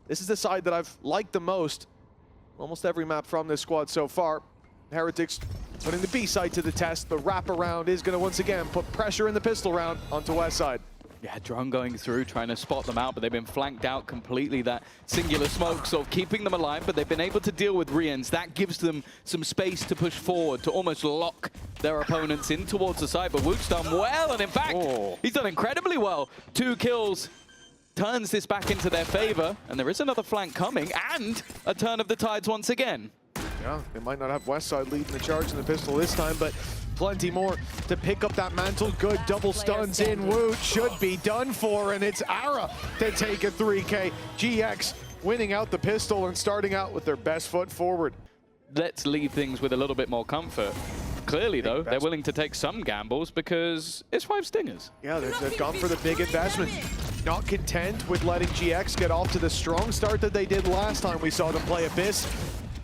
This is the side that I've liked the most. Almost every map from this squad so far. Heretics putting the B side to the test. The wraparound is going to once again put pressure in the pistol round onto West side. Yeah, drone going through, trying to spot them out, but they've been flanked out completely. That singular smoke sort of keeping them alive, but they've been able to deal with re-ends. That gives them some space to push forward, to almost lock their opponents in towards the side. But Woot's done well, and in fact, he's done incredibly well. 2 kills, turns this back into their favor, and there is another flank coming, and a turn of the tides once again. Yeah, they might not have West side leading the charge in the pistol this time, but plenty more to pick up that mantle. Good double stuns in. Woot should be done for, and it's Ara to take a 3K. GX winning out the pistol and starting out with their best foot forward. Let's leave things with a little bit more comfort. Clearly, though, they're willing to take some gambles because it's 5 stingers. Yeah, they've gone for the big investment. Not content with letting GX get off to the strong start that they did last time we saw them play Abyss.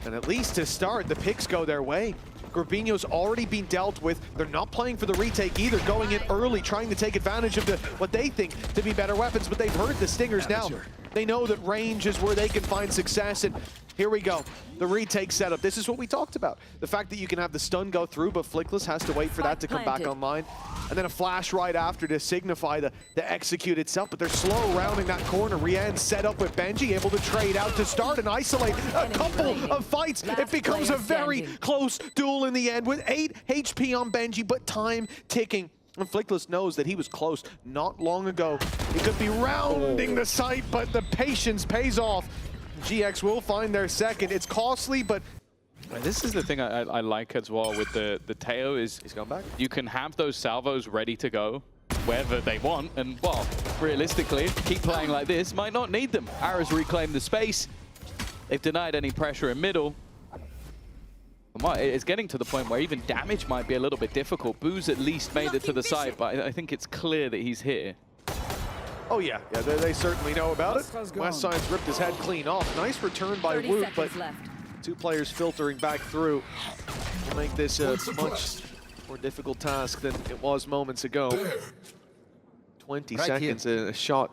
And at least to start, the picks go their way. Grabinho's already been dealt with. They're not playing for the retake either, going in early, trying to take advantage of what they think to be better weapons, but they've heard the stingers now. They know that range is where they can find success, and here we go. The retake setup. This is what we talked about. The fact that you can have the stun go through, but Flickless has to wait for that to come back online. And then a flash right after to signify the execute itself, but they're slow rounding that corner. Rian set up with Benji, able to trade out to start and isolate a couple of fights. It becomes a very close duel in the end with 8 HP on Benji, but time ticking. And Flickless knows that he was close not long ago. He could be rounding the site, but the patience pays off. GX will find their second. It's costly, but this is the thing I like as well with the Teo is he's gone back. You can have those salvos ready to go wherever they want, and well, realistically, keep playing like this, might not need them. Ara's reclaimed the space. They've denied any pressure in middle. It's getting to the point where even damage might be a little bit difficult. Boo's at least made it to the side, but I think it's clear that he's here. Oh yeah, they certainly know about it. West Side's ripped his head clean off. Nice return by Woot, but 2 players filtering back through will make this a much more difficult task than it was moments ago. 20 seconds, a shot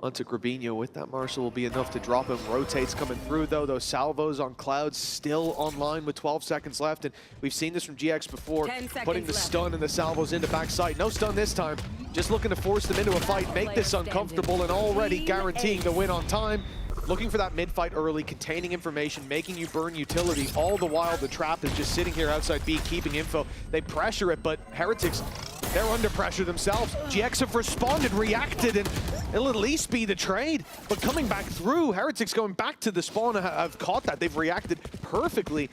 onto Grabinho with that Marshall will be enough to drop him. Rotates coming through though. Those salvos on Cloud still online with 12 seconds left, and we've seen this from GX before, putting the stun and the salvos into backside. No stun this time, just looking to force them into a fight, make this uncomfortable, and already guaranteeing the win on time. Looking for that mid-fight early, containing information, making you burn utility. All the while, the trap is just sitting here outside B, keeping info. They pressure it, but Heretics, they're under pressure themselves. GX have responded, reacted, and it'll at least be the trade. But coming back through, Heretics going back to the spawn have caught that. They've reacted perfectly.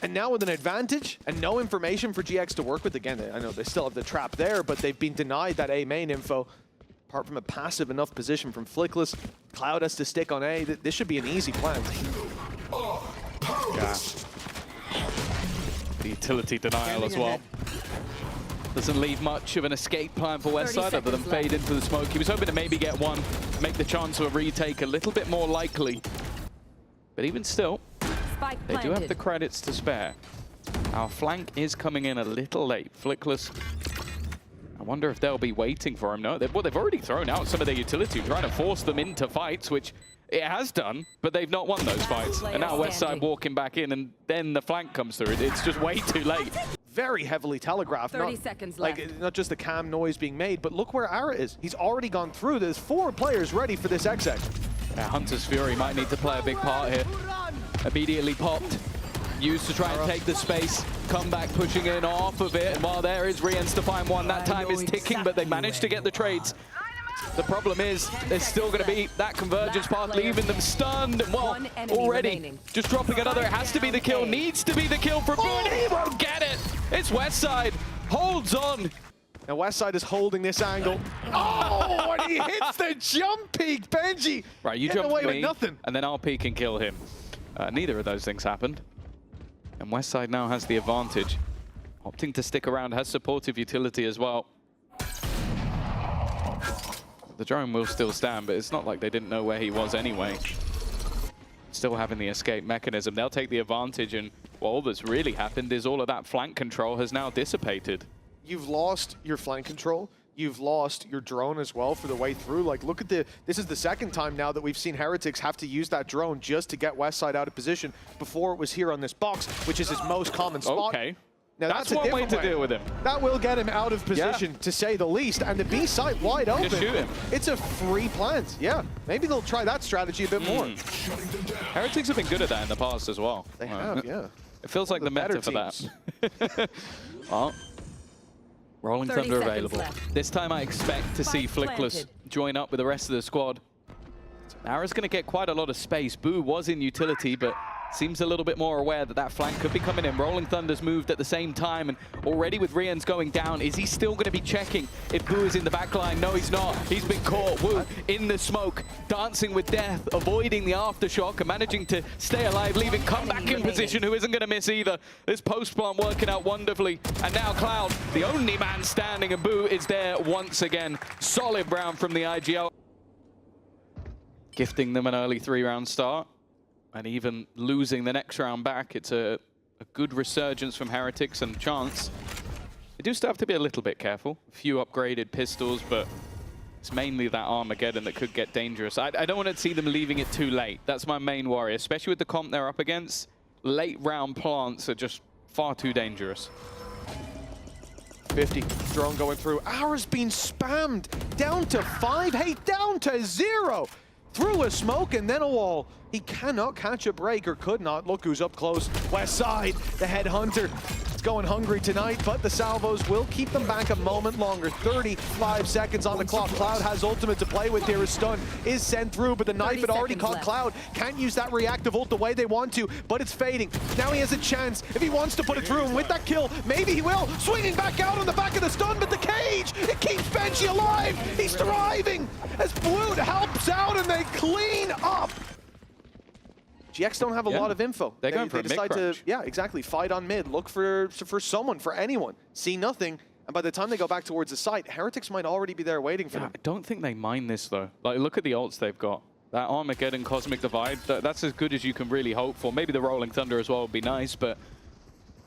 And now with an advantage and no information for GX to work with. Again, I know they still have the trap there, but they've been denied that A main info. Apart from a passive enough position from Flickless, Cloud has to stick on A. This should be an easy plan. Yeah. The utility denial as well. Doesn't leave much of an escape plan for West Side other than fade into the smoke. He was hoping to maybe get one, make the chance of a retake a little bit more likely. But even still, they do have the credits to spare. Our flank is coming in a little late. Flickless, I wonder if they'll be waiting for him. No, they've already thrown out some of their utility, trying to force them into fights, which it has done, but they've not won those fights. And now West Side walking back in, and then the flank comes through. It's just way too late. Very heavily telegraphed. 30 seconds left. Like, not just the cam noise being made, but look where Ara is. He's already gone through. There's 4 players ready for this XX. Yeah, Hunter's Fury might need to play a big part here. Immediately popped. Used to try and take the space. Come back pushing in off of it. And while there is Rians to find one, that time is ticking, but they managed to get the trades. The problem is, there's still going to be that convergence path, leaving them stunned. And well, already just dropping another. It has to be the kill, needs to be the kill for Boone. He won't get it. It's West Side, holds on. Now West Side is holding this angle. Oh, and he hits the jump peak, Benji. Right, you jump away with nothing, and then I'll peek and kill him. Neither of those things happened. And West Side now has the advantage. Opting to stick around, has supportive utility as well. The drone will still stand, but it's not like they didn't know where he was anyway. Still having the escape mechanism. They'll take the advantage, and well, all that's really happened is all of that flank control has now dissipated. You've lost your flank control. you've lost your drone as well for the way through. Like, look at this is the second time now that we've seen Heretics have to use that drone just to get Westside out of position. Before it was here on this box, which is his most common spot. Okay. Now that's one way to deal with him. That will get him out of position, to say the least. And the B site wide open. Just shoot him. It's a free plant. Yeah, maybe they'll try that strategy a bit more. Heretics have been good at that in the past as well. They have, yeah. It feels like the meta for that. Well, Rolling Thunder available. This time I expect to see Flickless join up with the rest of the squad. Ara's going to get quite a lot of space. Boo was in utility, but seems a little bit more aware that that flank could be coming in. Rolling Thunder's moved at the same time, and already with Rian's going down, is he still going to be checking if Boo is in the back line? No, he's not. He's been caught. Wu in the smoke, dancing with death, avoiding the aftershock and managing to stay alive, leaving Comeback in position, who isn't going to miss either. This post plant working out wonderfully. And now Cloud, the only man standing, and Boo is there once again. Solid round from the IGL. Gifting them an early 3-round start. And even losing the next round back, it's a good resurgence from Heretics and chance. They do still have to be a little bit careful. A few upgraded pistols, but it's mainly that Armageddon that could get dangerous. I don't want to see them leaving it too late. That's my main worry, especially with the comp they're up against. Late round plants are just far too dangerous. 50, drone going through. Ara's been spammed, down to 5, hey, down to 0. Through a smoke and then a wall. He cannot catch a break, or could not. Look who's up close. Westside, the headhunter. It's going hungry tonight, but the salvos will keep them back a moment longer. 35 seconds on the clock. Cloud has ultimate to play with here. His stun is sent through, but the knife had already caught Cloud. Can't use that reactive ult the way they want to, but it's fading. Now he has a chance if he wants to put it through, and with that kill, maybe he will. Swinging back out on the back of the stun, but the cage, it keeps Benji alive. He's thriving as Blue helps out and they clean up. GX don't have a lot of info. They're going for a decide to, exactly, fight on mid, look for someone, for anyone. See nothing, and by the time they go back towards the site, Heretics might already be there waiting for them. I don't think they mind this, though. Like, look at the ults they've got. That Armageddon Cosmic Divide, that's as good as you can really hope for. Maybe the Rolling Thunder as well would be nice, but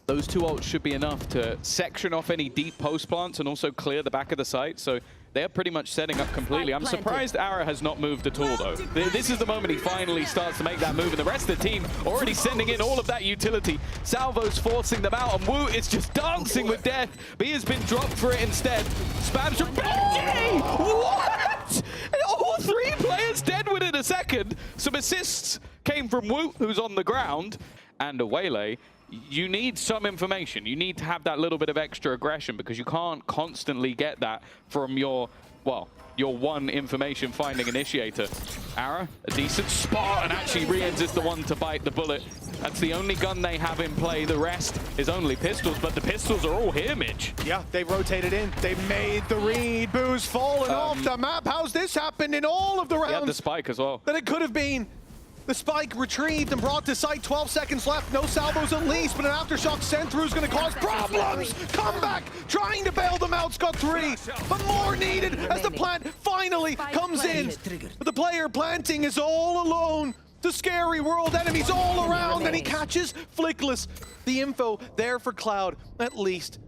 those two ults should be enough to section off any deep post plants and also clear the back of the site. So they're pretty much setting up completely. I'm surprised Ara has not moved at all, though. This is the moment he finally starts to make that move, and the rest of the team already sending in all of that utility. Salvo's forcing them out, and Wu is just dancing with death, but he has been dropped for it instead. Spams from Benji! What? All 3 players dead within a second. Some assists came from Wu, who's on the ground, and a Waylay. You need some information. You need to have that little bit of extra aggression, because you can't constantly get that from your one information finding initiator. Ara, a decent spot, and actually Rian's is the one to bite the bullet. That's the only gun they have in play. The rest is only pistols, but the pistols are all here, Mitch. Yeah, they've rotated in. They've made the read. Boo's fallen off the map. How's this happened in all of the rounds? Yeah, the spike as well. That it could have been. The spike retrieved and brought to site. 12 seconds left. No salvos at least, but an aftershock sent through is going to cause problems. Comeback trying to bail them out. Got 3, but more needed as the plant finally comes in. But the player planting is all alone. The scary world enemies all around, and he catches Flickless. The info there for Cloud, at least.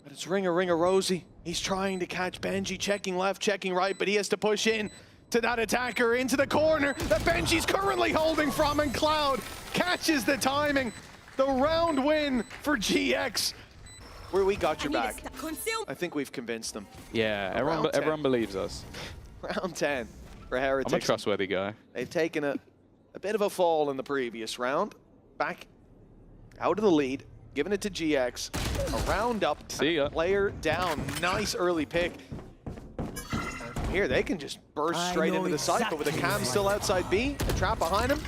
But it's Ringer Rosie. He's trying to catch Benji, checking left, checking right, but he has to push in to that attacker into the corner that Benji's currently holding from, and Cloud catches the timing. The round win for GX. We got your back. I think we've convinced them. Yeah, everyone believes us. Round 10 for Heretics. I'm a trustworthy guy. They've taken a bit of a fall in the previous round. Back out of the lead, giving it to GX. A round up, see ya. Player down. Nice early pick. Here, they can just burst straight into the site, but with the cam still outside B, a trap behind him,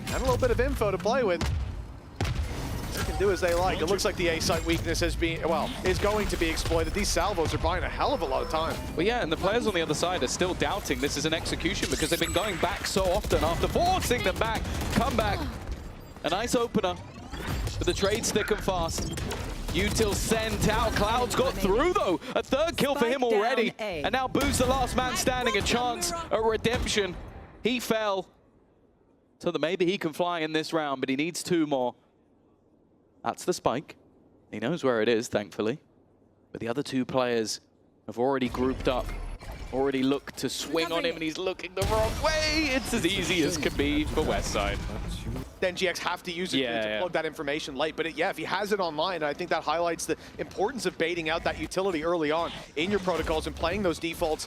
and a little bit of info to play with. They can do as they like. It looks like the A site weakness is going to be exploited. These salvos are buying a hell of a lot of time. Well, yeah, and the players on the other side are still doubting this is an execution, because they've been going back so often after forcing them back. Come back. A nice opener, but the trade's thick and fast. Util sent out. Cloud's got through, though. A 3rd kill for him already. And now Boo's the last man standing. A chance at redemption. He fell. So that maybe he can fly in this round, but he needs 2 more. That's the spike. He knows where it is, thankfully. But the other 2 players have already grouped up, already looked to swing on him, and he's looking the wrong way. It's as easy as can be for Westside. Then GX have to use it to plug that information late. But if he has it online, I think that highlights the importance of baiting out that utility early on in your protocols and playing those defaults.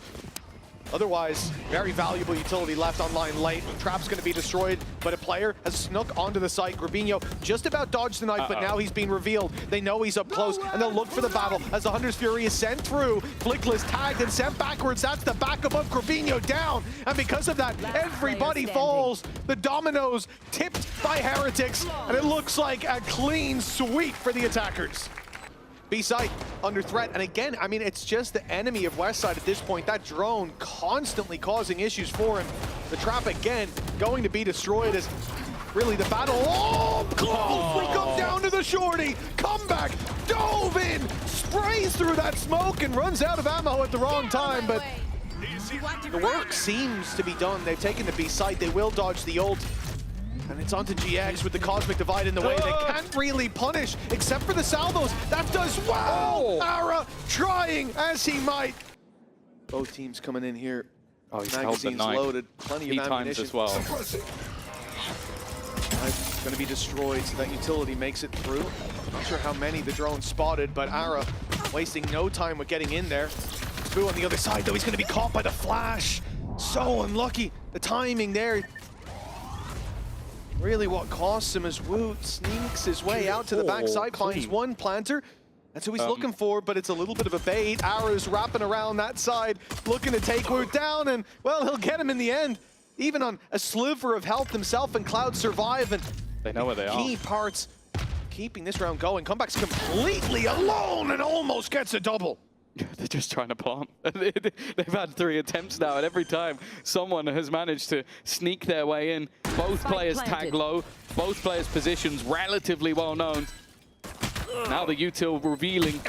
Otherwise, very valuable utility left online late. Trap's going to be destroyed, but a player has snuck onto the site. Grabinho just about dodged the knife, but now he's been revealed. They know he's up close, and they'll look for the battle as the Hunter's Fury is sent through. Flickless tagged and sent backwards. That's the backup of Grabinho down. And because of that, everybody falls. The dominoes tipped by Heretics, and it looks like a clean sweep for the attackers. B-side under threat, and again, I mean, it's just the enemy of Westside at this point. That drone constantly causing issues for him. The trap again going to be destroyed as really the battle. Oh, close! We come down to the shorty. Comeback, dove in, sprays through that smoke and runs out of ammo at the wrong time, but the work seems to be done. They've taken the B-side. They will dodge the ult. And it's onto GX with the Cosmic Divide in the way. They can't really punish, except for the salvos. That does well! Ara trying as he might. Both teams coming in here. Oh, he's magazines loaded. Plenty of ammunition. As well. Going to be destroyed, so that utility makes it through. Not sure how many the drone spotted, but Ara wasting no time with getting in there. Spoo on the other side, though. He's going to be caught by the flash. So unlucky. The timing there. Really what costs him is Woot sneaks his way out to the backside, finds one planter. That's who he's looking for, but it's a little bit of a bait. Ara's wrapping around that side, looking to take Woot down, and, well, he'll get him in the end. Even on a sliver of health himself, and Cloud survive, and they know where they are. Key parts keeping this round going. Comeback's completely alone and almost gets a double. They're just trying to plant. They've had 3 attempts now, and every time someone has managed to sneak their way in. Both players tag low, both players' positions relatively well known. Now the util revealing,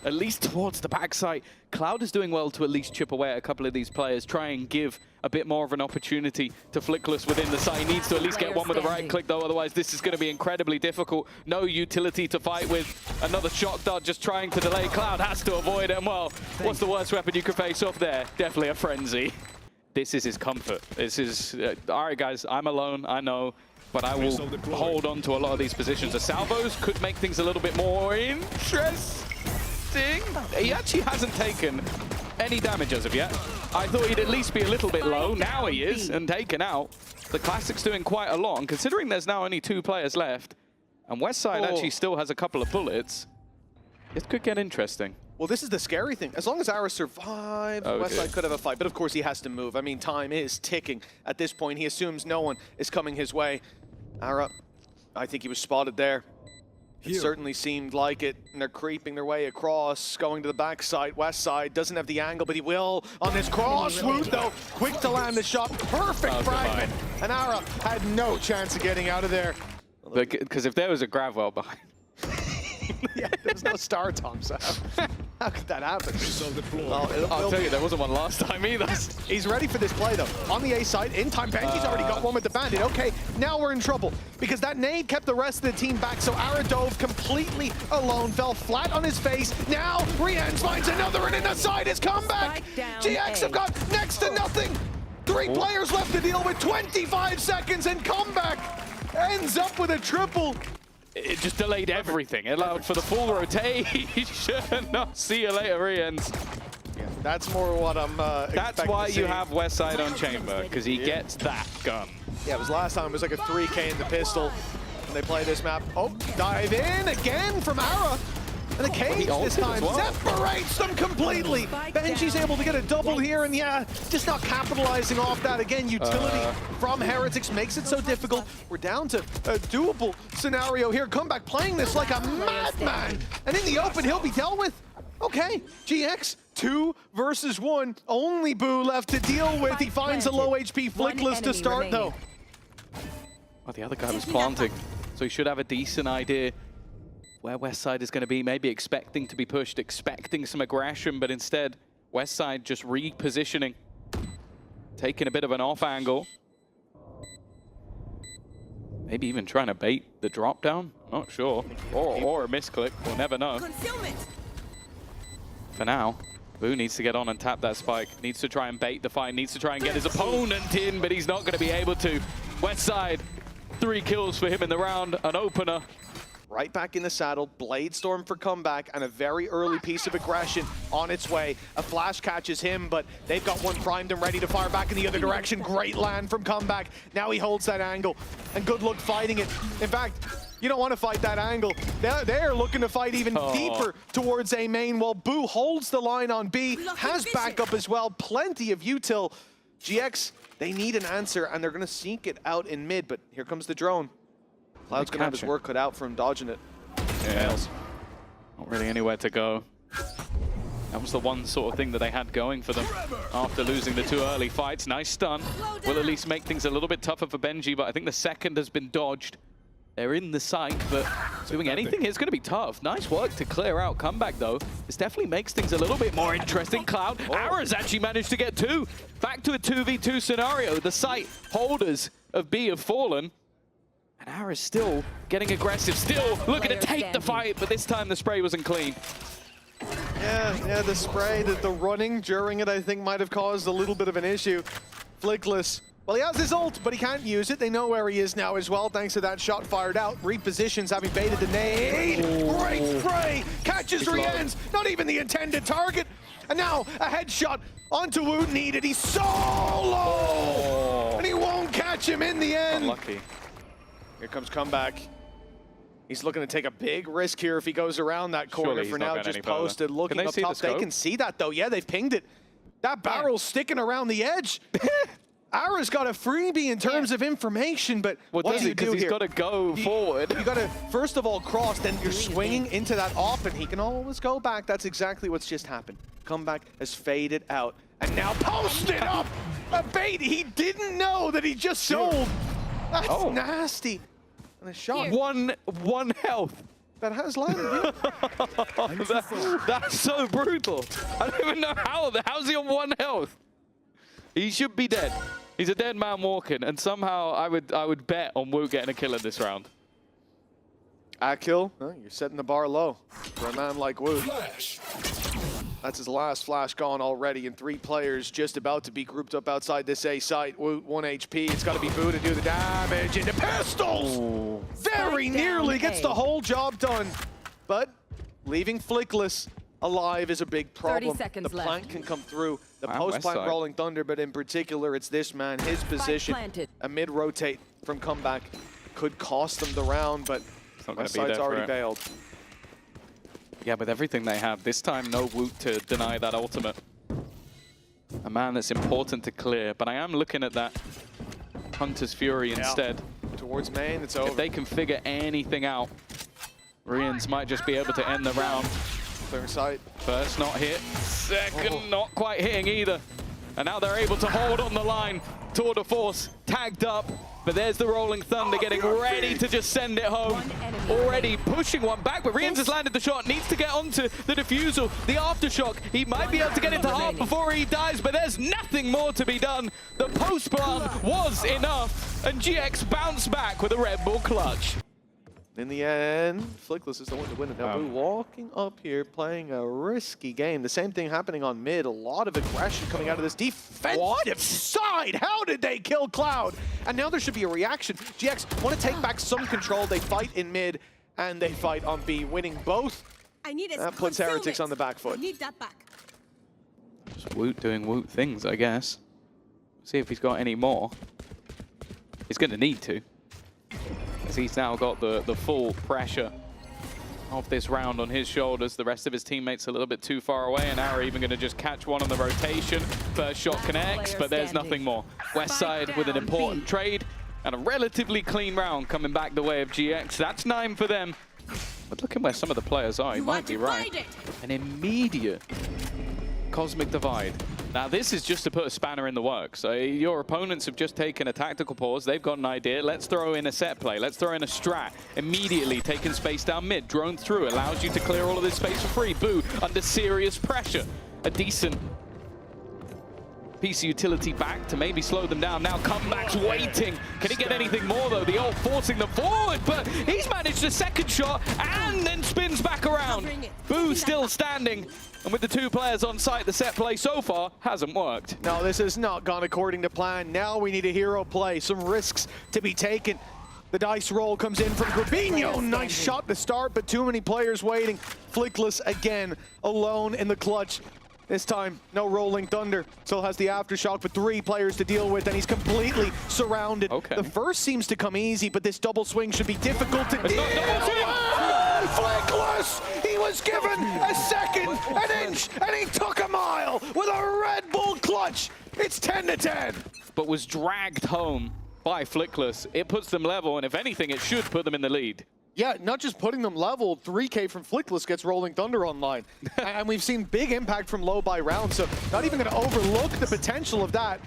at least towards the backside. Cloud is doing well to at least chip away at a couple of these players, try and give a bit more of an opportunity to Flickless within the site. He needs to at least get one with the right click, though, otherwise this is going to be incredibly difficult. No utility to fight with. Another shock dart just trying to delay. Cloud has to avoid it. Well, what's the worst weapon you could face off there? Definitely a frenzy. This is his comfort. This is, all right, guys, I'm alone, I know, but I will hold on to a lot of these positions. The salvos could make things a little bit more interesting. He actually hasn't taken any damage as of yet. I thought he'd at least be a little bit low. Now he is, and taken out. The Classic's doing quite a lot, and considering there's now only 2 players left, and Westside actually still has a couple of bullets, it could get interesting. Well, this is the scary thing. As long as Ara survives, Westside could have a fight. But of course, he has to move. I mean, time is ticking at this point. He assumes no one is coming his way. Ara, I think he was spotted there. It certainly seemed like it, and they're creeping their way across, going to the backside. Westside doesn't have the angle, but he will on this cross. Woot, though, quick to land the shot. Perfect fragment. And Ara had no chance of getting out of there. Because if there was a grab well behind. Yeah, there's no star, Tom, so how could that happen? I'll tell you, there wasn't one last time either. He's ready for this play, though. On the A side, in time, Benji's already got one with the Bandit. Okay, now we're in trouble, because that nade kept the rest of the team back, so Ara dove completely alone, fell flat on his face. Now, Rians finds another, and in the side is comeback. GX have got next to nothing. 3 players left to deal with, 25 seconds, and comeback ends up with a triple. It just delayed everything. It allowed for the full rotation. No, see you later, Rians. Yeah, that's more what I'm That's why you have Westside on Chamber, because he gets that gun. Yeah, it was last time. It was like a 3K in the pistol. And they play this map. Oh, dive in again from Ara. And the cage this time separates them completely. Benji's able to get a double here, and yeah, just not capitalizing off that. Again, utility from Heretics makes it so difficult. We're down to a doable scenario here. Comeback playing this like a madman. And in the open, he'll be dealt with. Okay, GX, 2 versus 1. Only Boo left to deal with. He finds a low HP Flickless to start, though. Well, the other guy was planting, so he should have a decent idea where Westside is going to be, maybe expecting to be pushed, expecting some aggression, but instead, Westside just repositioning, taking a bit of an off angle. Maybe even trying to bait the drop down, not sure. Or a misclick, we'll never know. For now, Boo needs to get on and tap that spike. Needs to try and bait the fight. Needs to try and get his opponent in, but he's not going to be able to. Westside, 3 kills for him in the round. An opener. Right back in the saddle, Blade Storm for comeback, and a very early piece of aggression on its way. A flash catches him, but they've got one primed and ready to fire back in the other direction. Great land from comeback. Now he holds that angle, and good luck fighting it. In fact, you don't want to fight that angle. They're looking to fight even deeper towards A main, while Boo holds the line on B, has backup as well, plenty of util. GX, they need an answer, and they're going to seek it out in mid, but here comes the drone. Cloud's going to have his work cut out for him dodging it. Yeah. Not really anywhere to go. That was the one sort of thing that they had going for them after losing the 2 early fights. Nice stun. Will at least make things a little bit tougher for Benji, but I think the second has been dodged. They're in the site, but doing anything here is going to be tough. Nice work to clear out comeback, though. This definitely makes things a little bit more interesting. Cloud, Ara's actually managed to get 2. Back to a 2v2 scenario. The site holders of B have fallen. And Ara's still getting aggressive, still looking to take the fight, but this time the spray wasn't clean. Yeah, the spray, the running during it, I think might have caused a little bit of an issue. Flickless. Well, he has his ult, but he can't use it. They know where he is now as well, thanks to that shot fired out. Repositions, having baited the nade. Great spray! Catches Rien's, not even the intended target. And now a headshot onto Woot needed. He's so low! And he won't catch him in the end. Unlucky. Here comes comeback. He's looking to take a big risk here if he goes around that corner. For now, just posted, looking up top. They can see that, though. Yeah, they've pinged it. That barrel's sticking around the edge. Ara's got a freebie in terms of information, but what do you do here? He's got to go forward. You got to, first of all, cross, then you're swinging into that off, and he can always go back. That's exactly what's just happened. Comeback has faded out, and now posted up a bait he didn't know that he just sold. That's nasty. And a shot. One health. That has landed. That's so brutal. I don't even know how's he on 1 health. He should be dead. He's a dead man walking, and somehow I would bet on Woot getting a kill in this round. A kill? You're setting the bar low for a man like Woot. That's his last flash gone already, and 3 players just about to be grouped up outside this A site. Woot, 1 HP. It's got to be Boo to do the damage. Into pistols! Ooh. Very nearly gets the whole job done. But leaving Flickless alive is a big problem. The plant can come through. The post plant Rolling Thunder, but in particular, it's this man, his position. A mid rotate from comeback could cost them the round, but Westside's already bailed. Yeah, with everything they have, this time no Woot to deny that ultimate. A man that's important to clear, but I am looking at that Hunter's Fury instead. Towards main, it's over. If they can figure anything out, Rians might just be able to end the round. Clear sight. First not hit, second not quite hitting either. And now they're able to hold on the line. Tour de force tagged up, but there's the Rolling Thunder getting ready to just send it home. Already pushing one back, but Rians has landed the shot, needs to get onto the defusal, the aftershock. He might be able to get into half before he dies, but there's nothing more to be done. The post plant was enough, and GX bounced back with a Red Bull clutch. In the end, Flickless is the one to win it. Now, Boo walking up here, playing a risky game. The same thing happening on mid. A lot of aggression coming out of this defensive side. How did they kill Cloud? And now there should be a reaction. GX want to take back some control. They fight in mid, and they fight on B, winning both. That puts Heretics on the back foot. I need that back. Just Woot doing Woot things, I guess. See if he's got any more. He's going to need to. As he's now got the full pressure of this round on his shoulders. The rest of his teammates a little bit too far away, and Ara even going to just catch one on the rotation. First shot connects, but there's nothing more. Westside with an important trade and a relatively clean round coming back the way of GX. That's 9 for them. But looking where some of the players are, he might be right. An immediate Cosmic Divide. Now this is just to put a spanner in the works. So your opponents have just taken a tactical pause. They've got an idea. Let's throw in a set play. Let's throw in a strat. Immediately taking space down mid. Drone through. Allows you to clear all of this space for free. Boo under serious pressure. A decent piece of utility back to maybe slow them down. Now Comeback's waiting. Can he get anything more though? The ult forcing them forward, but he's managed a second shot and then spins back around. Boo still standing. And with the two players on site, the set play so far hasn't worked. No, this has not gone according to plan. Now we need a hero play, some risks to be taken. The dice roll comes in from Grabinho. Nice shot to start, but too many players waiting. Flickless again, alone in the clutch. This time, no rolling thunder. Still has the aftershock, but 3 players to deal with, and he's completely surrounded. Okay. The first seems to come easy, but this double swing should be difficult to deal with. Flickless! He was given a second, an inch, and he took a mile with a Red Bull clutch. It's 10-10. But was dragged home by Flickless. It puts them level, and if anything, it should put them in the lead. Yeah, not just putting them level, 3K from Flickless gets Rolling Thunder online. And we've seen big impact from low by round, so not even going to overlook the potential of that.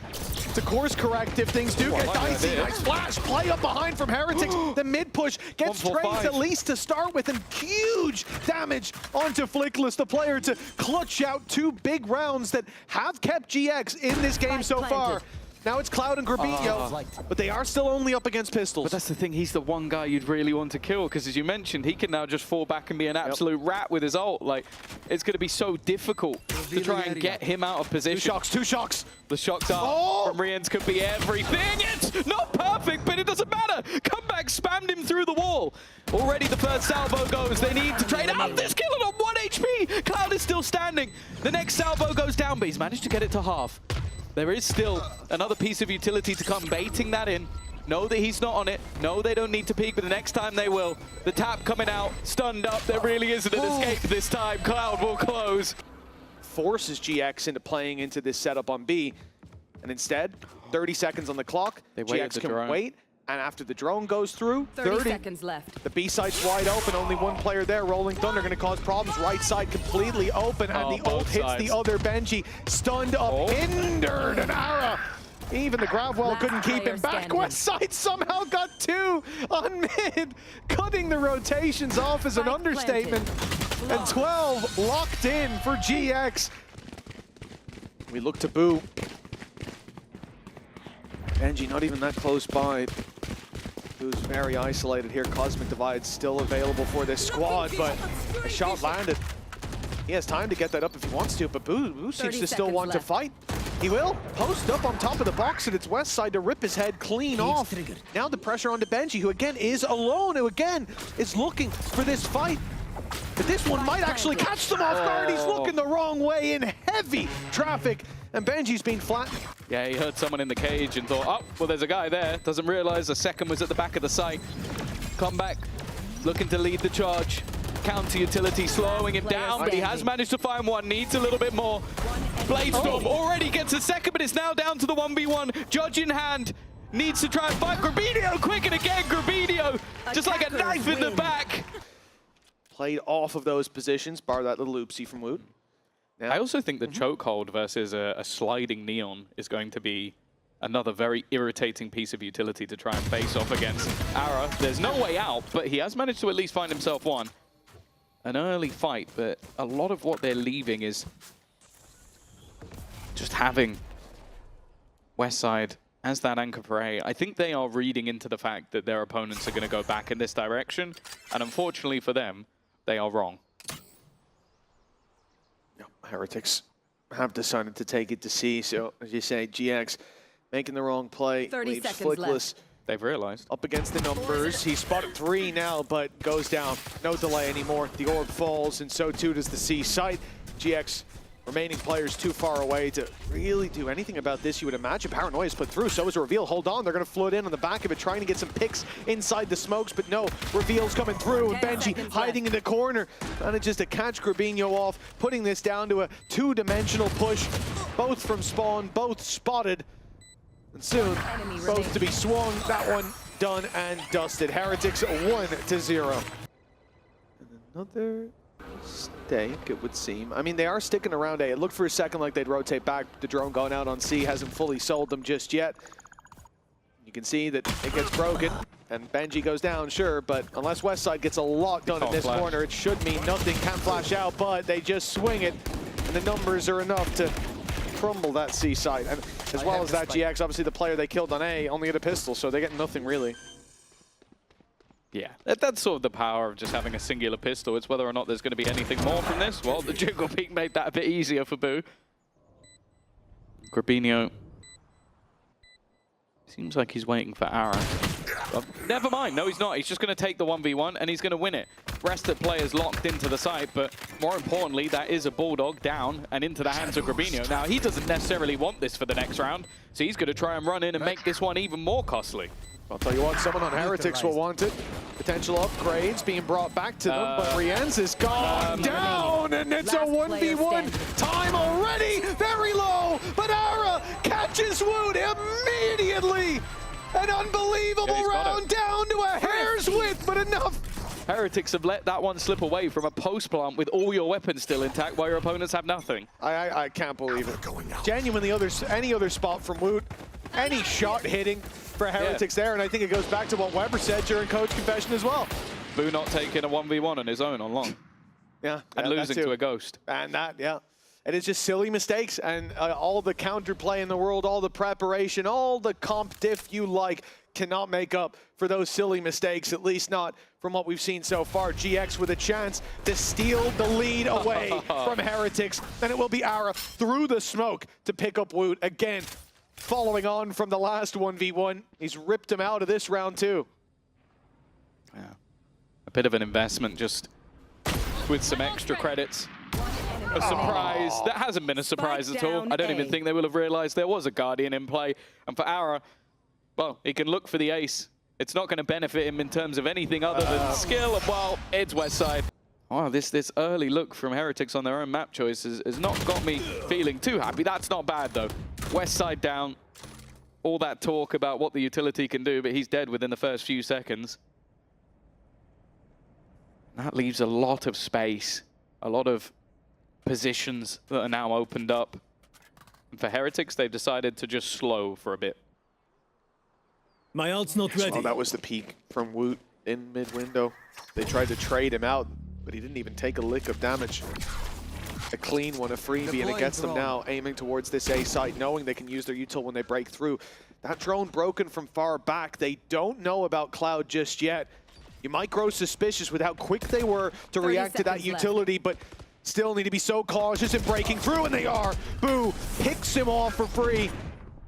To course correct if things do get dicey. Nice flash, play up behind from Heretics. The mid push gets trades at least to start with, and huge damage onto Flickless, the player to clutch out 2 big rounds that have kept GX in this game so far. Now it's Cloud and Grabinho, but they are still only up against pistols. But that's the thing, he's the one guy you'd really want to kill, because as you mentioned, he can now just fall back and be an absolute rat with his ult. Like, it's going to be so difficult to try and get him out of position. 2 shocks. The shocks are from Rians could be everything. It's not perfect, but it doesn't matter. Comeback spammed him through the wall. Already the first salvo goes. They need to trade out this kill on 1 HP. Cloud is still standing. The next salvo goes down, but he's managed to get it to half. There is still another piece of utility to come, baiting that in. Know that he's not on it. No, they don't need to peek, but the next time they will. The tap coming out, stunned up. There really isn't an escape this time. Cloud will close. Forces GX into playing into this setup on B. And instead, 30 seconds on the clock. GX can wait. And after the drone goes through, 30 seconds left. The B side's wide open, only 1 player there. Rolling Thunder going to cause problems. Right side completely open, and the ult hits the other Benji. Stunned up, hindered, and Ara. Even the Gravwell couldn't keep him back. West side somehow got 2 on mid. Cutting the rotations off is an understatement. And 12 locked in for GX. We look to Boo. Benji not even that close by. Who's very isolated here. Cosmic Divide still available for this squad, but a shot landed. He has time to get that up if he wants to, but Boo seems to still want to fight. He will post up on top of the box, and it's West side to rip his head clean off. Now the pressure onto Benji, who again is alone, who again is looking for this fight. But this one might actually catch them off guard. He's looking the wrong way in heavy traffic, and Benji's being flattened. Yeah, he heard someone in the cage and thought, oh, well, there's a guy there. Doesn't realize the second was at the back of the site. Comeback, looking to lead the charge. Counter utility slowing him down, but he has managed to find one. Needs a little bit more. Bladestorm already gets a second, but it's now down to the 1v1. Judge in hand. Needs to try and fight Grabinho quick, and again, Grabinho just like a knife in the back. Played off of those positions, bar that little oopsie from Woot. Yeah. I also think the chokehold versus a sliding Neon is going to be another very irritating piece of utility to try and face off against Ara. There's no way out, but he has managed to at least find himself one. An early fight, but a lot of what they're leaving is just having Westside as that anchor for A. I think they are reading into the fact that their opponents are going to go back in this direction, and unfortunately for them, they are wrong. Heretics have decided to take it to C, so as you say, GX making the wrong play. 30 seconds Flickless left. They've realized. Up against the numbers. He spotted 3 now, but goes down. No delay anymore. The orb falls, and so too does the C site. GX remaining players too far away to really do anything about this, you would imagine. Paranoia is put through, so is Reveal. Hold on, they're going to float in on the back of it, trying to get some picks inside the smokes, but no, Reveal's coming through, and Benji hiding in the corner. Manages to catch Grabinho off, putting this down to a 2-dimensional push. Both from spawn, both spotted, and soon, both to be swung. That one done and dusted. Heretics 1-0. And another mistake, it would seem. I mean, they are sticking around A. It looked for a second like they'd rotate back. The drone going out on C hasn't fully sold them just yet. You can see that it gets broken, and Benji goes down, sure, but unless Westside gets a lot done in this corner, it should mean nothing. Can't flash out, but they just swing it, and the numbers are enough to crumble that C site. And as well as that, GX, obviously the player they killed on A, only had a pistol, so they get nothing really. Yeah, that's sort of the power of just having a singular pistol. It's whether or not there's going to be anything more from this. Well, the jiggle peek made that a bit easier for Boo. Grabinho seems like he's waiting for Ara. Oh, never mind. No, he's not. He's just going to take the 1v1 and he's going to win it. Rest of players locked into the site, but more importantly, that is a Bulldog down and into the hands of Grabinho. Now, he doesn't necessarily want this for the next round, so he's going to try and run in and make this one even more costly. I'll tell you what, someone on Heretics will want it. Potential upgrades being brought back to them, but Rienz is gone down, and it's a 1v1 time already. Very low, but Ara catches Wood immediately. An unbelievable round down to a hair's width, but enough. Heretics have let that one slip away from a post plant with all your weapons still intact while your opponents have nothing. I can't believe it. Genuinely, any other spot from Woot, any shot hitting for Heretics there, and I think it goes back to what Weber said during Coach Confession as well. Boo not taking a 1v1 on his own on long. Yeah. And losing to a Ghost. And that, yeah. And it's just silly mistakes, and all the counterplay in the world, all the preparation, all the comp diff you like cannot make up for those silly mistakes, at least not from what we've seen so far. GX with a chance to steal the lead away from Heretics, and it will be Ara through the smoke to pick up Woot again. Following on from the last 1v1, he's ripped him out of this round too. Yeah, a bit of an investment just with some extra credits. A surprise. That hasn't been a surprise at all. I don't even think they will have realized there was a Guardian in play. And for Ara, well, he can look for the ace. It's not going to benefit him in terms of anything other than skill. Well, it's Westside. Wow, this early look from Heretics on their own map choices has not got me feeling too happy. That's not bad, though. Westside down. All that talk about what the utility can do, but he's dead within the first few seconds. That leaves a lot of space, a lot of positions that are now opened up. And for Heretics, they've decided to just slow for a bit. My ult's not ready. Oh, that was the peak from Woot in mid-window. They tried to trade him out, but he didn't even take a lick of damage. A clean one, a freebie, and it gets them now aiming towards this A site, knowing they can use their util when they break through. That drone broken from far back. They don't know about Cloud just yet. You might grow suspicious with how quick they were to react to that utility, but still need to be so cautious in breaking through, and they are. Boo picks him off for free.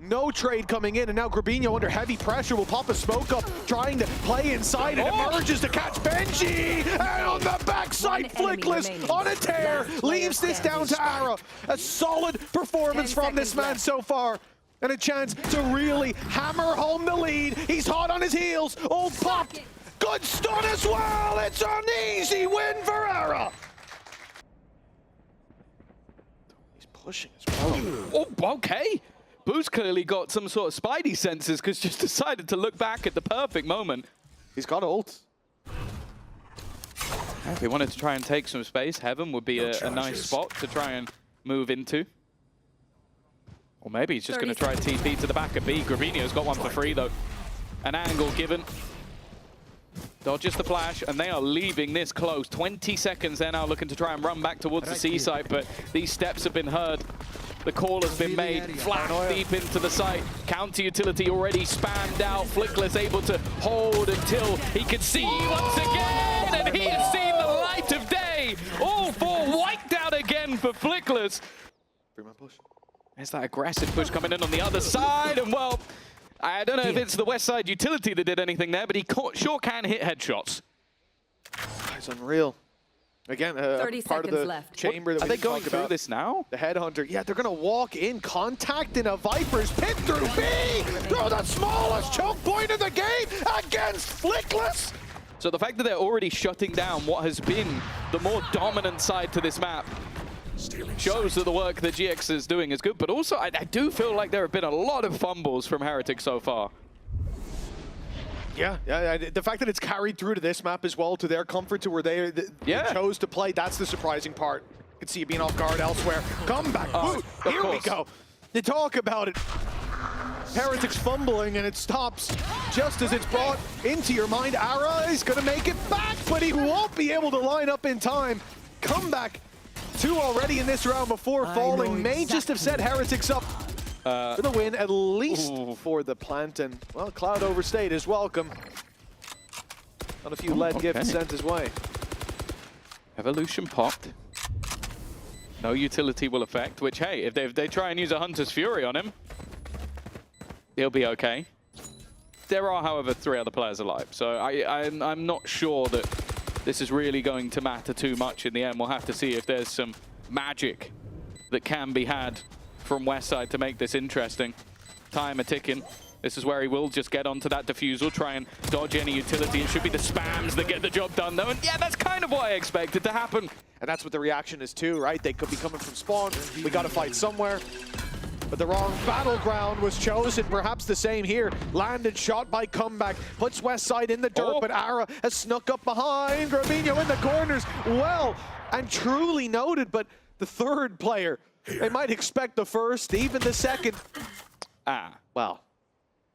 No trade coming in, and now Grabinho under heavy pressure will pop a smoke up, trying to play inside, and emerges to catch Benji, and on the backside, Flickless on a tear, leaves this down to Ara. A solid performance from this man so far, and a chance to really hammer home the lead. He's hot on his heels. Oh, popped. Good stun as well. It's an easy win for Ara. He's pushing as well. Oh, okay. Boo's clearly got some sort of spidey senses because just decided to look back at the perfect moment. He's got ult. If he wanted to try and take some space, Heaven would be a nice spot to try and move into. Or maybe he's just going to try TP to the back of B. Grabinho's got one for free, though. An angle given. Dodges the flash, and they are leaving this close. 20 seconds, they're now looking to try and run back towards the C site, but these steps have been heard. The call has been made. Flash deep into the site. Counter utility already spammed out. Flickless able to hold until he can see once again, and he has seen the light of day. All four wiped out again for Flickless. There's that aggressive push coming in on the other side, and well, I don't know if it's the Westside utility that did anything there, but he sure can hit headshots. It's unreal. Again, 30 part of seconds the left. chamber that Are we they going talk through about. this now? The Headhunter. Yeah, they're going to walk in, contact in a Viper's pit through B, through the smallest choke point of the game against Flickless. So the fact that they're already shutting down what has been the more dominant side to this map shows that the work that GX is doing is good, but also I do feel like there have been a lot of fumbles from Heretics so far. Yeah, the fact that it's carried through to this map as well, to their comfort, to where they chose to play, that's the surprising part. You can see it being off guard elsewhere. Come back, here we go. To talk about it. Heretics fumbling, and it stops just as it's brought into your mind. Ara is going to make it back, but he won't be able to line up in time. Comeback 2 already in this round before falling. May just have set Heretics up for the win, at least for the plant. And, well, Cloud overstayed his welcome. On a few lead gifts sent his way. Evolution popped. No utility will affect, which, hey, if they try and use a Hunter's Fury on him, he'll be okay. There are, however, 3 other players alive, so I'm not sure that this is really going to matter too much in the end. We'll have to see if there's some magic that can be had from Westside to make this interesting. Time a-ticking. This is where he will just get onto that defusal, try and dodge any utility. It should be the spams that get the job done, though. And yeah, that's kind of what I expected to happen. And that's what the reaction is too, right? They could be coming from spawn. We got to fight somewhere. But the wrong battleground was chosen. Perhaps the same here. Landed, shot by Comeback. Puts Westside in the dirt, but Ara has snuck up behind. Gravino in the corners. Well and truly noted, but the third player, they might expect the first, even the second. Well.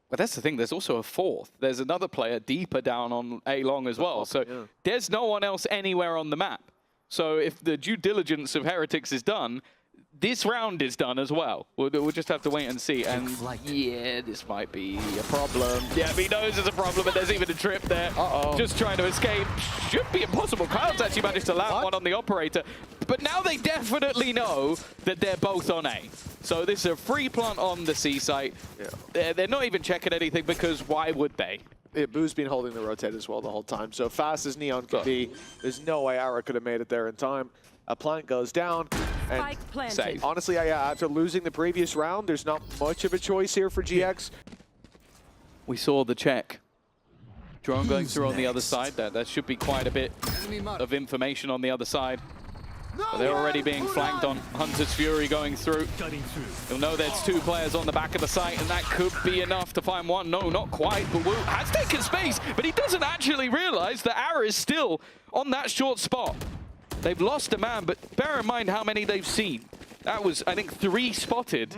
But that's the thing, there's also a 4th. There's another player deeper down on A-Long as well. So there's no one else anywhere on the map. So if the due diligence of Heretics is done, this round is done as well. We'll just have to wait and see. And yeah, this might be a problem. Yeah, he knows there's a problem, and there's even a trip there. Just trying to escape. Should be impossible. Cloud's actually managed to land one on the operator. But now they definitely know that they're both on A. So this is a free plant on the C site. They're not even checking anything because why would they? Boo's been holding the rotate as well the whole time. So fast as Neon could be, there's no way Ara could have made it there in time. A plant goes down. And honestly, after losing the previous round, there's not much of a choice here for GX. We saw the check. Drone going through on the other side. There should be quite a bit of information on the other side. But they're already being flanked on Hunter's Fury going through. You'll know there's 2 players on the back of the site, and that could be enough to find one. No, not quite, but Wu has taken space, but he doesn't actually realize that Ara is still on that short spot. They've lost a man, but bear in mind how many they've seen. That was, I think, 3 spotted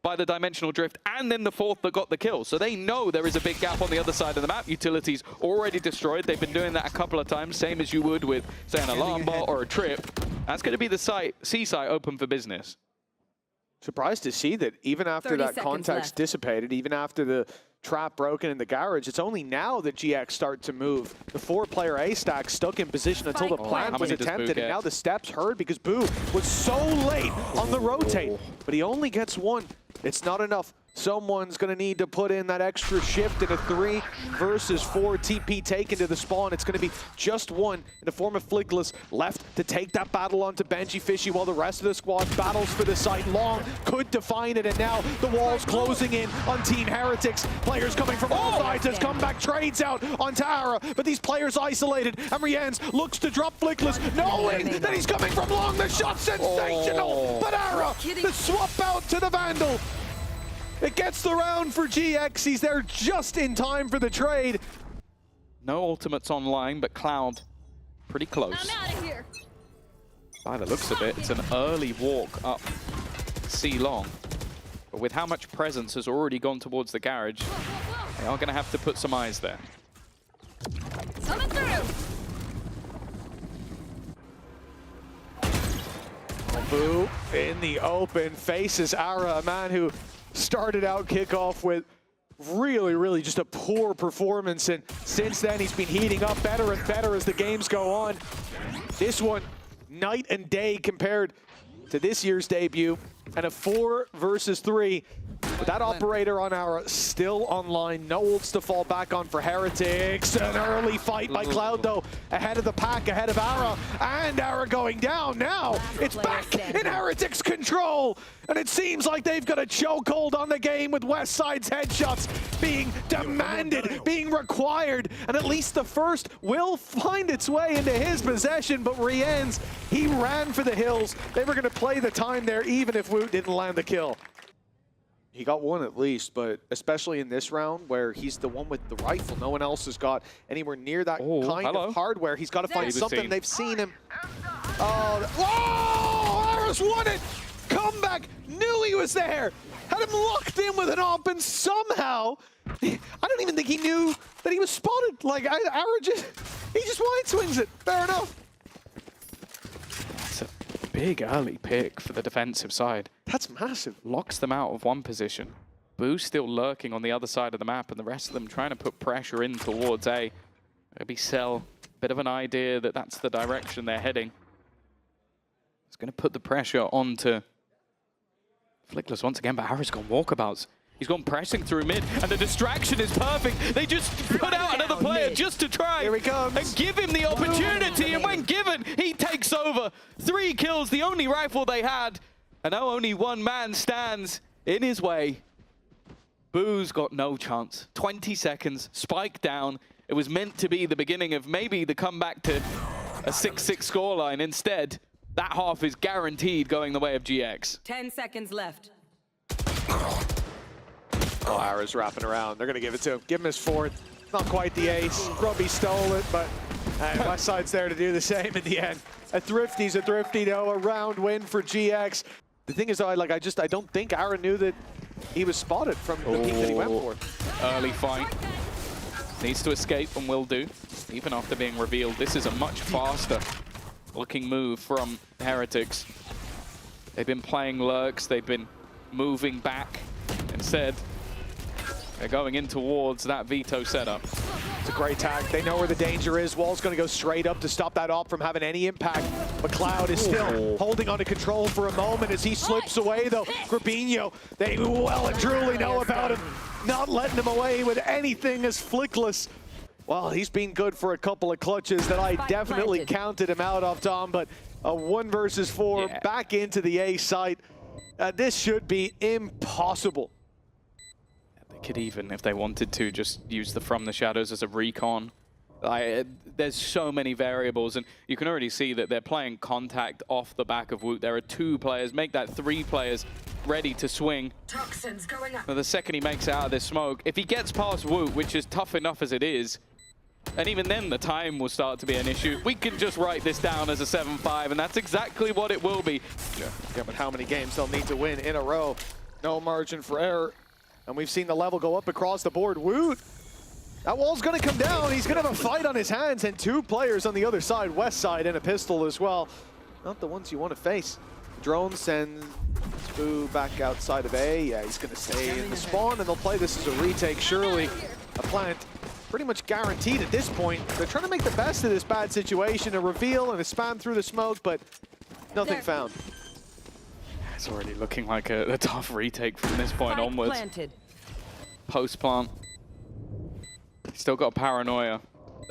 by the dimensional drift, and then the 4th that got the kill. So they know there is a big gap on the other side of the map. Utilities already destroyed. They've been doing that a couple of times, same as you would with, say, an alarm bot or a trip. That's going to be the C site open for business. Surprised to see that even after that context dissipated, even after the trap broken in the garage, it's only now that GX start to move. The 4-player A stack stuck in position until the plant was attempted, and now the steps heard because Boo was so late on the rotate. But he only gets 1. It's not enough. Someone's going to need to put in that extra shift in a 3 versus 4 TP taken to the spawn. It's going to be just 1 in the form of Flickless left to take that battle onto Benji Fishy while the rest of the squad battles for the site. Long could define it, and now the wall's closing in on Team Heretics. Players coming from all sides as Comeback trades out on Tara, but these players isolated, and Rienz looks to drop Flickless, knowing that he's coming from Long. The shot's sensational, but Ara, the swap out to the Vandal. It gets the round for GX. He's there just in time for the trade. No ultimates online, but Cloud pretty close. I'm out of here. By the looks of it, it's an early walk up C-Long. But with how much presence has already gone towards the garage, they are going to have to put some eyes there. Coming through. Boo in the open faces Ara, a man who started out Kickoff with really just a poor performance, and since then he's been heating up better and better as the games go on. This one, night and day compared to this year's debut, and a 4 versus 3. But that operator on Ara still online. No ults to fall back on for Heretics. An early fight by Cloud, though, ahead of the pack, ahead of Ara. And Ara going down now. It's back in Heretics' control. And it seems like they've got a chokehold on the game with Westside's headshots being demanded, being required. And at least the first will find its way into his possession. But Rienz, he ran for the hills. They were going to play the time there even if Woot didn't land the kill. He got 1 at least, but especially in this round where he's the one with the rifle. No one else has got anywhere near that kind of hardware. He's got to find something. They've seen him. Oh, Ara's won it! Comeback, knew he was there. Had him locked in with an op, and somehow, I don't even think he knew that he was spotted. Like, Ara just, he just wide swings it. Fair enough. big early pick for the defensive side. That's massive. Locks them out of one position. Boo's still lurking on the other side of the map, and the rest of them trying to put pressure in towards A. Maybe Cell, bit of an idea that that's the direction they're heading. It's going to put the pressure onto Flickless once again, but Harris gone walkabouts. He's gone pressing through mid, and the distraction is perfect. They just put out another player just to try and give him the opportunity, and when given, he takes over. 3 kills, the only rifle they had, and now only one man stands in his way. Boo's got no chance. 20 seconds, spike down. It was meant to be the beginning of maybe the comeback to a 6-6 scoreline. Instead, that half is guaranteed going the way of GX. 10 seconds left. Oh, Ara's wrapping around. They're going to give it to him. Give him his 4th. Not quite the ace. Grubby stole it, but Westside's there to do the same in the end. A thrifty's a thrifty, though. A round win for GX. The thing is, though, I don't think Ara knew that he was spotted from the peak that he went for. Early fight. Needs to escape and will do, even after being revealed. This is a much faster looking move from Heretics. They've been playing lurks. They've been moving back. Instead, they're going in towards that veto setup. It's a great tag. They know where the danger is. Wall's going to go straight up to stop that op from having any impact. McLeod is still holding on to control for a moment as he slips away, though. Grabinho, they well and truly know about him. Not letting him away with anything as Flickless. Well, he's been good for a couple of clutches that I definitely counted him out of, Tom, but a 1 versus 4 back into the A site. This should be impossible. They could even, if they wanted to, just use the From the Shadows as a recon. There's so many variables, and you can already see that they're playing contact off the back of Woot. There are 2 players, make that 3 players ready to swing. Toxins going up. Now, the second he makes it out of this smoke, if he gets past Woot, which is tough enough as it is, and even then the time will start to be an issue. We can just write this down as a 7-5, and that's exactly what it will be. Yeah, but how many games they'll need to win in a row? No margin for error. And we've seen the level go up across the board. Woot, that wall's going to come down. He's going to have a fight on his hands, and 2 players on the other side, West side, and a pistol as well. Not the ones you want to face. Drone sends Boo back outside of A. Yeah, he's going to stay in the spawn, and they'll play this as a retake. Surely a plant pretty much guaranteed at this point. They're trying to make the best of this bad situation, a reveal and a spam through the smoke, but nothing found. It's already looking like a tough retake from this point onwards. Post-plant. Still got paranoia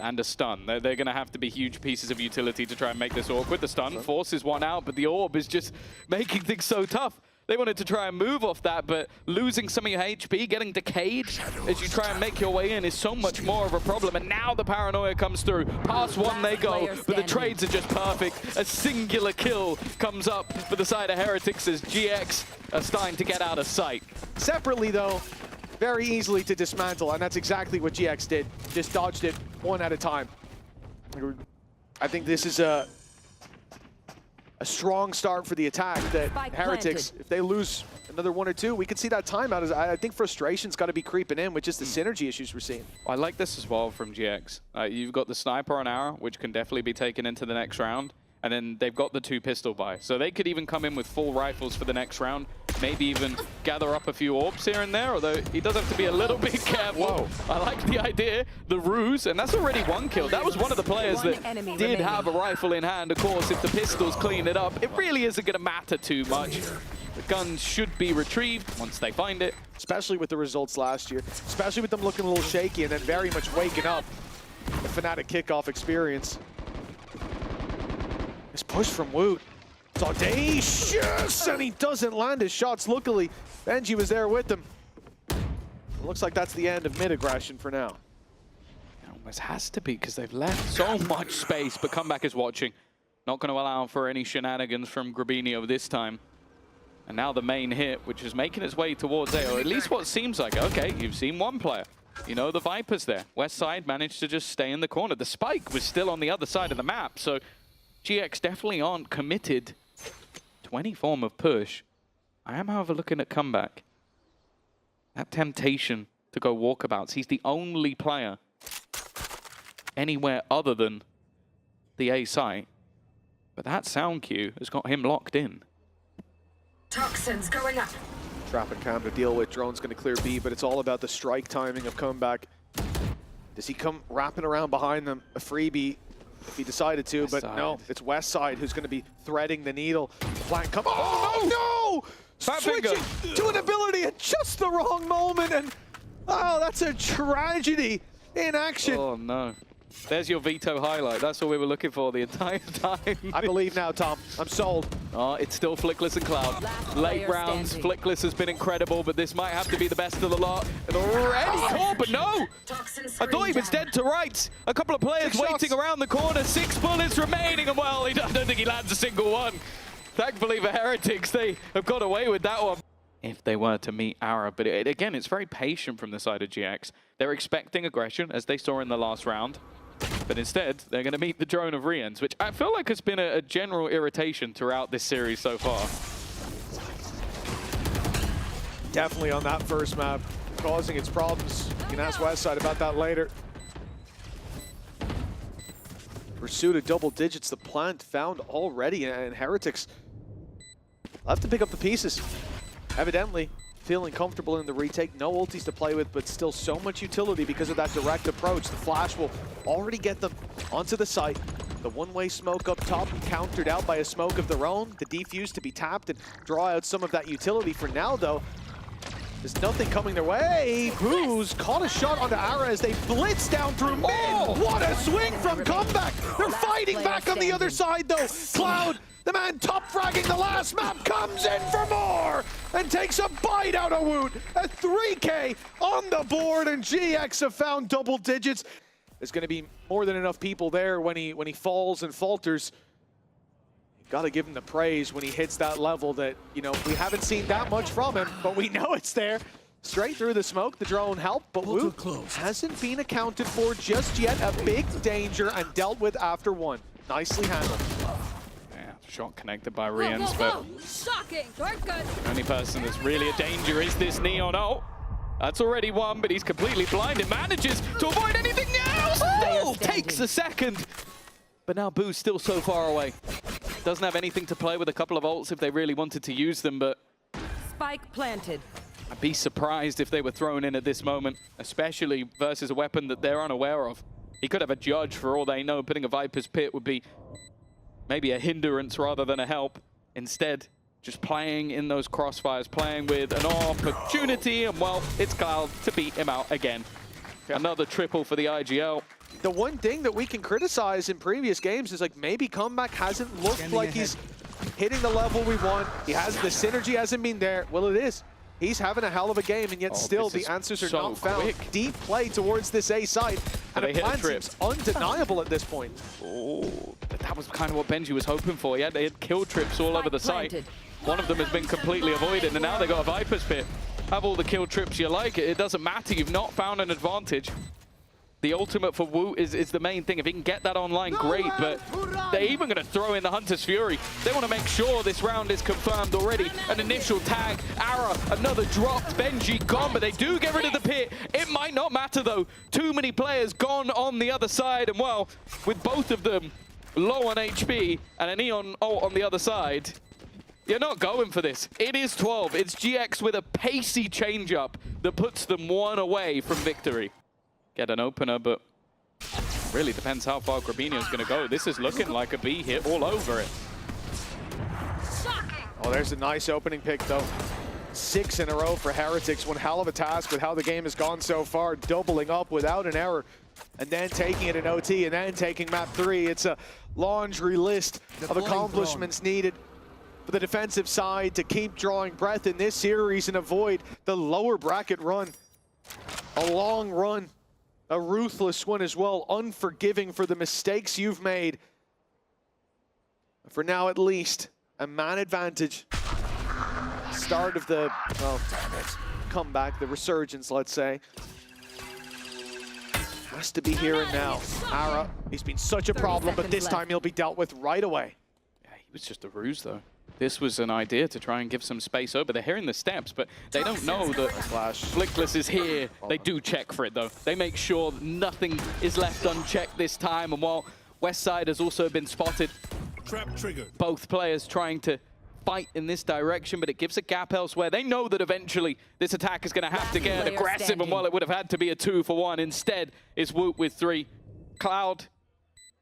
and a stun. They're going to have to be huge pieces of utility to try and make this awkward. The stun forces one out, but the orb is just making things so tough. They wanted to try and move off that, but losing some of your HP, getting decayed as you try and make your way in is so much more of a problem. And now the paranoia comes through. Past 1 they go, but the trades are just perfect. A singular kill comes up for the side of Heretics as GX are starting to get out of sight. Separately, though, very easily to dismantle, and that's exactly what GX did. Just dodged it 1 at a time. I think this is a strong start for the attack that Heretics, if they lose another 1 or 2, we could see that timeout. I think frustration's got to be creeping in with just the synergy issues we're seeing. I like this as well from GX. You've got the sniper on Arrow, which can definitely be taken into the next round. And then they've got the 2 pistol buy. So they could even come in with full rifles for the next round. Maybe even gather up a few orbs here and there, although he does have to be a little bit careful. Whoa. I like the idea, the ruse, and that's already 1 kill. That was one of the players that did have a rifle in hand. Of course, if the pistols clean it up, it really isn't going to matter too much. The guns should be retrieved once they find it. Especially with the results last year. Especially with them looking a little shaky and then very much waking up. The Fnatic kickoff experience. This push from Woot. It's audacious, and he doesn't land his shots. Luckily, Benji was there with him. It looks like that's the end of mid-aggression for now. It almost has to be, because they've left so much space, but Comeback is watching. Not going to allow for any shenanigans from Grabinho this time. And now the main hit, which is making its way towards A, or at least what seems like. Okay, you've seen 1 player. You know the Vipers there. West side managed to just stay in the corner. The spike was still on the other side of the map, so GX definitely aren't committed to any form of push. I am, however, looking at Comeback. That temptation to go walkabouts. He's the only player anywhere other than the A site But that sound cue has got him locked in. Toxins going up. Trap and Cam to deal with. Drone's going to clear B, but it's all about the strike timing of comeback. Does he come wrapping around behind them? A freebie if he decided to, West but side. no, it's West Side who's going to be threading the needle. Flank come. Oh no! Fat finger. Switching to an ability at just the wrong moment, and oh, that's a tragedy in action. Oh no. There's your veto highlight. That's all we were looking for the entire time. I believe now, Tom. I'm sold. Oh, it's still Flickless and Cloud. Late rounds, Flickless has been incredible, but this might have to be the best of the lot. And already caught, but no! I thought he was dead to rights. A couple of players waiting around the corner, 6 bullets remaining, and well, I don't think he lands a single one. Thankfully for Heretics, they have got away with that one. If they were to meet Ara, but again, it's very patient from the side of GX. They're expecting aggression, as they saw in the last round. But instead, they're going to meet the drone of Rians, which I feel like has been a general irritation throughout this series so far. Definitely on that first map, causing its problems. You can ask Westside about that later. Pursuit of double digits, the plant found already, and Heretics will have to pick up the pieces. Evidently, feeling comfortable in the retake. No ultis to play with, but still so much utility because of that direct approach. The flash will already get them onto the site. The one-way smoke up top countered out by a smoke of their own. The defuse to be tapped and draw out some of that utility. For now, though, there's nothing coming their way. Booze caught a shot onto Ara as they blitz down through mid. Oh, what a swing from Comeback. They're fighting back on the other side, though. Cloud, the man top fragging the last map, comes in for more and takes a bite out of Woot. A 3K on the board, and GX have found double digits. There's going to be more than enough people there when he falls and falters. You've got to give him the praise when he hits that level that, you know, we haven't seen that much from him, but we know it's there. Straight through the smoke, the drone helped, but Woot hasn't been accounted for just yet. A big danger and dealt with after one. Nicely handled. Shot connected by Rians, but shocking. the only person that's really a danger is this Neon. Oh, that's already one, but he's completely blinded. Manages to avoid anything else. Oh, takes a second. But now Boo's still so far away. Doesn't have anything to play with. A couple of ults if they really wanted to use them, but Spike planted. I'd be surprised if they were thrown in at this moment, especially versus a weapon that they're unaware of. He could have a judge for all they know. Putting a Viper's Pit would be maybe a hindrance rather than a help. Instead, just playing in those crossfires, playing with an opportunity, and well, it's Cloud to beat him out again. Another triple for the IGL. The one thing that we can criticize in previous games is like maybe Comeback hasn't looked like he's hitting the level we want. The synergy hasn't been there. Well, it is. He's having a hell of a game, and yet still the answers are not found. Quick. Deep play towards this A site, and a plan seems undeniable at this point. Oh, but that was kind of what Benji was hoping for. They had kill trips all over the site. One of them has been completely avoided, and now they got a Viper's Pit. Have all the kill trips you like. It doesn't matter. You've not found an advantage. The ultimate for Woot is the main thing. If he can get that online, great, but they're even going to throw in the Hunter's Fury. They want to make sure this round is confirmed already. An initial tag, Ara, another dropped, Benji gone, but they do get rid of the pit. It might not matter, though. Too many players gone on the other side, and well, with both of them low on HP and a Neon ult on the other side, you're not going for this. It is 12. It's GX with a pacey change-up that puts them one away from victory. Get an opener, but really depends how far Grabinho's going to go. This is looking like a B hit all over it. Oh, there's a nice opening pick, though. 6 in a row for Heretics. One hell of a task with how the game has gone so far, doubling up without an error, and then taking it in OT, and then taking map 3. It's a laundry list of accomplishments needed for the defensive side to keep drawing breath in this series and avoid the lower bracket run. A long run. A ruthless one as well, unforgiving for the mistakes you've made. For now, at least, a man advantage. Start of the, oh, damn it, comeback, the resurgence, let's say. Has to be here and now. Ara, he's been such a problem, but this time he'll be dealt with right away. Yeah, he was just a ruse, though. This was an idea to try and give some space over. They're hearing the steps, but they don't know that Flickless is here. They do check for it, though. They make sure that nothing is left unchecked this time. And while Westside has also been spotted, Trap triggered. Both players trying to fight in this direction, but it gives a gap elsewhere. They know that eventually this attack is going to have to get aggressive, and while it would have had to be a 2-for-1, instead is Woot with 3. Cloud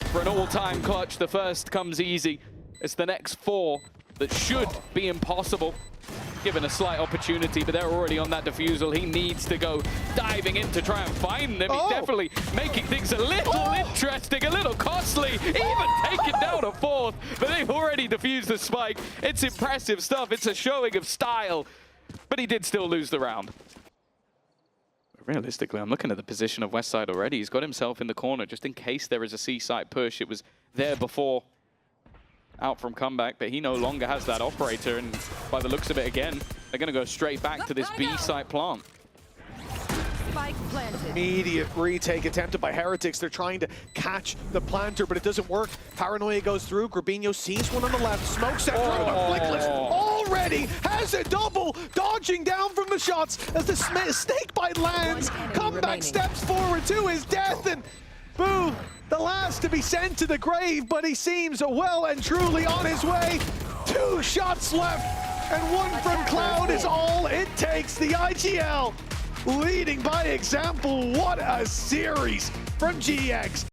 for an all-time clutch. The first comes easy. It's the next 4 that should be impossible, given a slight opportunity, but they're already on that defusal. He needs to go diving in to try and find them. He's definitely making things a little interesting, a little costly, even taking down a 4th, but they've already defused the spike. It's impressive stuff. It's a showing of style, but he did still lose the round. Realistically, I'm looking at the position of Westside already. He's got himself in the corner just in case there is a C-site push. It was there before out from comeback, but he no longer has that operator, and by the looks of it again, they're going to go straight back to this B-site plant. Spike planted. Immediate retake attempted by Heretics. They're trying to catch the planter, but it doesn't work. Paranoia goes through. Grabinho sees one on the left, smokes that through, but Flickless already has a double, dodging down from the shots as the snake bite lands. Comeback steps forward to his death, and Boo, the last to be sent to the grave, but he seems well and truly on his way. 2 shots left, and 1 from Cloud is all it takes. The IGL leading by example. What a series from GX.